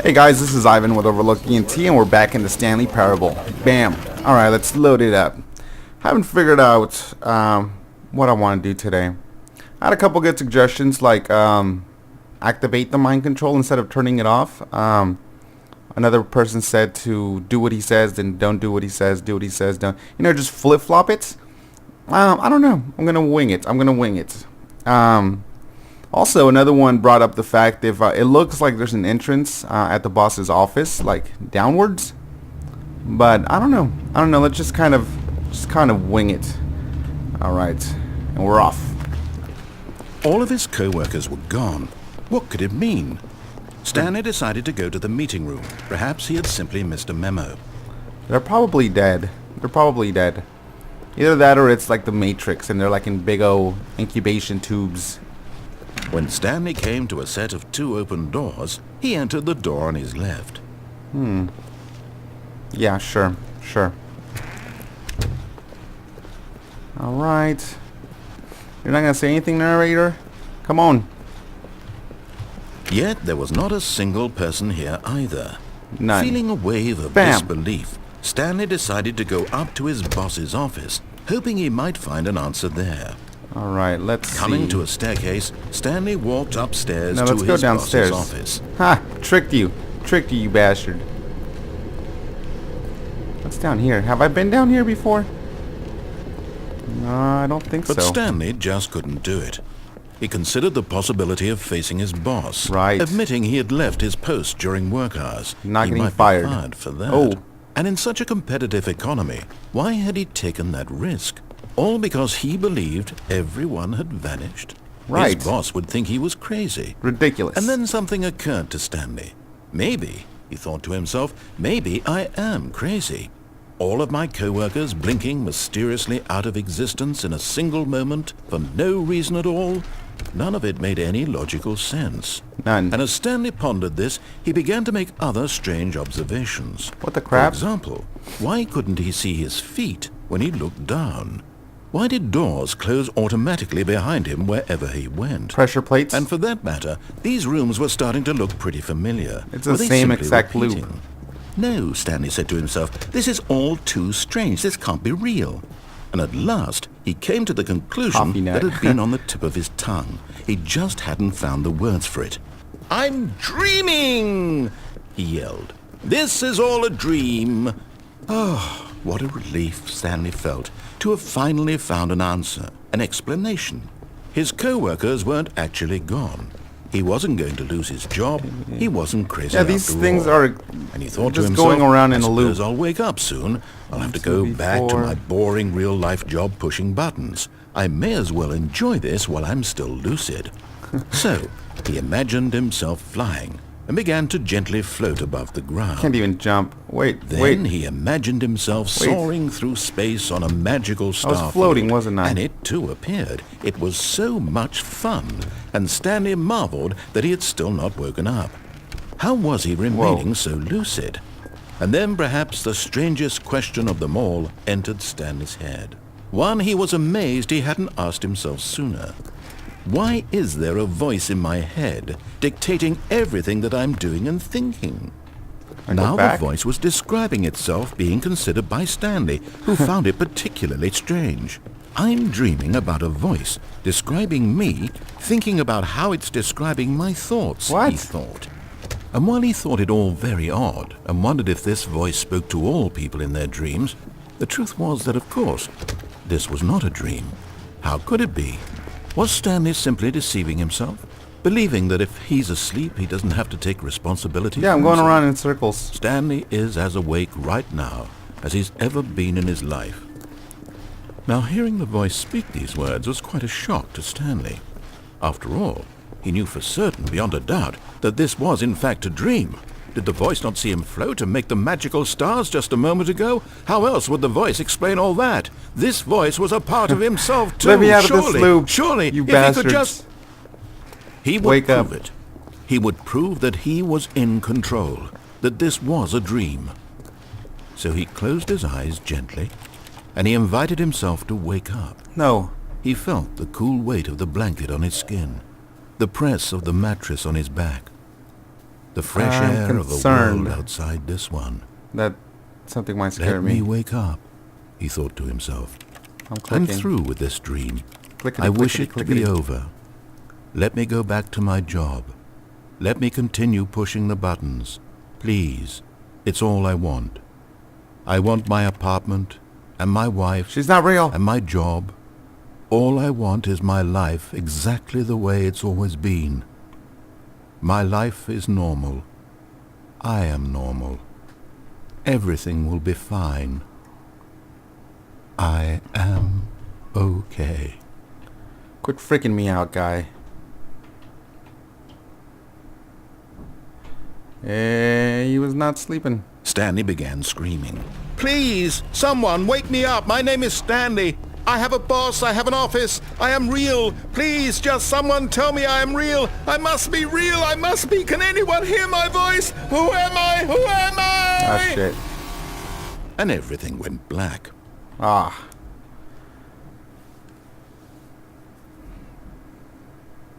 Hey guys, this is Ivan with OverlookeDENT, and we're back in the Stanley Parable. Bam! Alright, let's load it up. Haven't figured out what I want to do today. I had a couple good suggestions, like activate the mind control instead of turning it off. Another person said to do what he says, then don't do what he says, do what he says, don't. You know, just flip-flop it. I don't know. I'm going to wing it. Also, another one brought up the fact if it looks like there's an entrance at the boss's office, like downwards, but I don't know. Let's just kind of wing it. All right, and we're off. All of his co-workers were gone. What could it mean? Stanley decided to go to the meeting room. Perhaps he had simply missed a memo. They're probably dead. Either that or it's like the Matrix, and they're like in big old incubation tubes. When Stanley came to a set of two open doors, he entered the door on his left. Yeah, sure. Alright. You're not gonna say anything, narrator? Come on. Yet there was not a single person here either. None. Feeling a wave of disbelief, Stanley decided to go up to his boss's office, hoping he might find an answer there. Alright, let's see. Coming to a staircase, Stanley walked upstairs to his downstairs. boss's office. Ha! Tricked you, you bastard. What's down here? Have I been down here before? No, I don't think so. But Stanley just couldn't do it. He considered the possibility of facing his boss, admitting he had left his post during work hours. Not getting might fired. Be fired for that. Oh. And in such a competitive economy, why had he taken that risk? All because he believed everyone had vanished. Right. His boss would think he was crazy. Ridiculous. And then something occurred to Stanley. Maybe, he thought to himself, maybe I am crazy. All of my co-workers blinking mysteriously out of existence in a single moment for no reason at all. None of it made any logical sense. None. And as Stanley pondered this, he began to make other strange observations. What the crap? For example, why couldn't he see his feet when he looked down? Why did doors close automatically behind him wherever he went? Pressure plates? And for that matter, these rooms were starting to look pretty familiar. It's the same exact loop. No, Stanley said to himself, this is all too strange. This can't be real. And at last, he came to the conclusion that had been on the tip of his tongue. He just hadn't found the words for it. I'm dreaming, he yelled. This is all a dream. Oh, what a relief Stanley felt to have finally found an answer, an explanation. His co-workers weren't actually gone. He wasn't going to lose his job. He wasn't crazy. Yeah, these things are and he thought just to himself, going around in I a loop. suppose I'll wake up soon. I'll have to go back to my boring real-life job pushing buttons. I may as well enjoy this while I'm still lucid. So, he imagined himself flying and began to gently float above the ground. Can't even jump. Then he imagined himself soaring through space on a magical star. I was floating, wasn't I? And it too appeared. It was so much fun, and Stanley marveled that he had still not woken up. How was he remaining so lucid? And then perhaps the strangest question of them all entered Stanley's head. One he was amazed he hadn't asked himself sooner. Why is there a voice in my head dictating everything that I'm doing and thinking? Now the voice was describing itself being considered by Stanley, who found it particularly strange. I'm dreaming about a voice describing me, thinking about how it's describing my thoughts, he thought. And while he thought it all very odd, and wondered if this voice spoke to all people in their dreams, the truth was that, of course, this was not a dream. How could it be? Was Stanley simply deceiving himself? Believing that if he's asleep, he doesn't have to take responsibility? Yeah, I'm going around in circles. Stanley is as awake right now as he's ever been in his life. Now, hearing the voice speak these words was quite a shock to Stanley. After all, he knew for certain, beyond a doubt, that this was in fact a dream. Did the voice not see him float and make the magical stars just a moment ago? How else would the voice explain all that? This voice was a part of himself too. Let me out of this loop, surely, you if bastards. he could just... He would prove it. He would prove that he was in control, that this was a dream. So he closed his eyes gently, and he invited himself to wake up. No. He felt the cool weight of the blanket on his skin, the press of the mattress on his back. The fresh I'm air concerned of the world outside this one. that something might scare Let me wake up, he thought to himself. I'm I'm clicking. through with this dream. Clickety, I wish clickety, it to clickety. be over. Let me go back to my job. Let me continue pushing the buttons. Please. It's all I want. I want my apartment, and my wife, She's not real. and my job. All I want is my life exactly the way it's always been. My life is normal. I am normal. Everything will be fine. I am okay. Quit freaking me out, guy. He was not sleeping. Stanley began screaming. Please, someone wake me up. My name is Stanley. I have a boss. I have an office. I am real. Please, just someone tell me I am real. I must be real. I must be. Can anyone hear my voice? Who am I? Who am I? Ah, shit. And everything went black. Ah.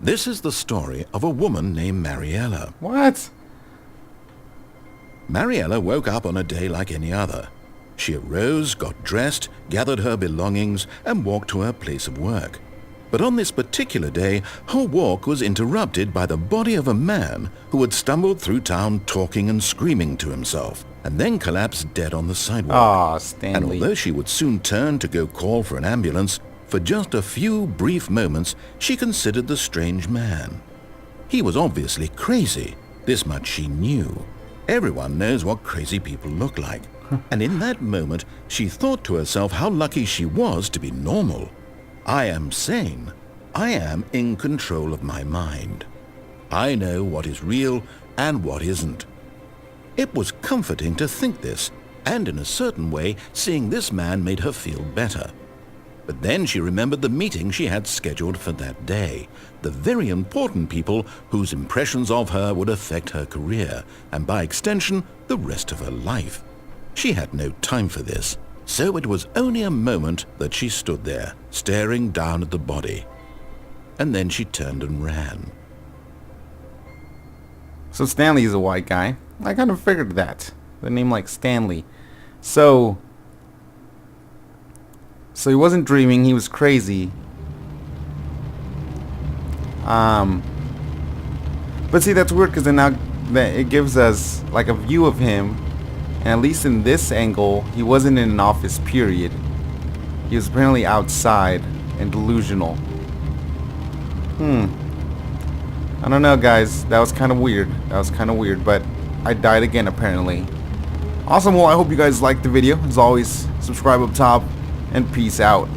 This is the story of a woman named Mariella. What? Mariella woke up on a day like any other. She arose, got dressed, gathered her belongings, and walked to her place of work. But on this particular day, her walk was interrupted by the body of a man who had stumbled through town talking and screaming to himself, and then collapsed dead on the sidewalk. Ah, And Stanley. although she would soon turn to go call for an ambulance, for just a few brief moments she considered the strange man. He was obviously crazy. This much she knew. Everyone knows what crazy people look like. And in that moment, she thought to herself how lucky she was to be normal. I am sane. I am in control of my mind. I know what is real and what isn't. It was comforting to think this, and in a certain way, seeing this man made her feel better. But then she remembered the meeting she had scheduled for that day, the very important people whose impressions of her would affect her career, and by extension, the rest of her life. She had no time for this, so it was only a moment that she stood there, staring down at the body. And then she turned and ran. So Stanley is a white guy. I kind of figured that. The name like Stanley. So he wasn't dreaming, he was crazy. But see, that's weird because then now that it gives us like a view of him, and at least in this angle, he wasn't in an office, period. He was apparently outside and delusional. I don't know, guys. That was kind of weird. But I died again, apparently. Awesome. Well, I hope you guys liked the video. As always, subscribe up top, and peace out.